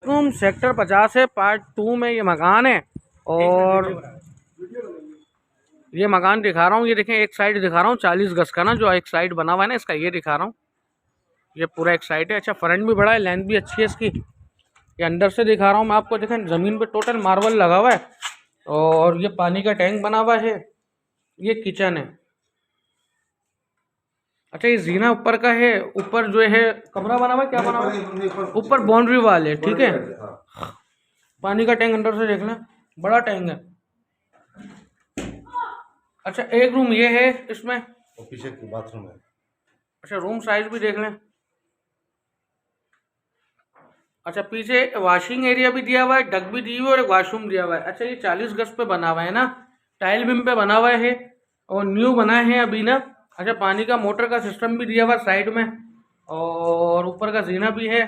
Room sector 50 है, part 2 में ये मकान है। और ये मकान दिखा रहा हूँ, ये देखें एक साइड दिखा रहा हूँ 40 गज का ना, जो एक साइड बना हुआ है ना इसका, ये दिखा रहा हूँ। ये पूरा एक साइड है। अच्छा, फ्रंट भी बड़ा है, लेंथ भी अच्छी है इसकी। ये अंदर से दिखा रहा हूँ मैं आपको। देखें ज़मीन पे टोटल मार्बल लगा हुआ है। और ये पानी का टैंक बना हुआ है। ये किचन है। अच्छा, ये जीना ऊपर का है। ऊपर जो है कमरा बना हुआ है, क्या बना हुआ है? ऊपर बाउंड्री वाल है, ठीक है। पानी का टैंक अंदर से देख लें, बड़ा टैंक है। अच्छा, एक रूम ये है इसमें, और पीछे बाथरूम है। अच्छा, रूम साइज भी देख लें। अच्छा, पीछे वॉशिंग एरिया भी दिया हुआ है, डक भी दी हुई है और एक वॉशरूम दिया हुआ है। अच्छा, ये 40 गज पे बना हुआ है ना, टाइल बिम पे बना हुआ है और न्यू बना है अभी ना। अच्छा, पानी का मोटर का सिस्टम भी दिया हुआ है साइड में और ऊपर का जीना भी है।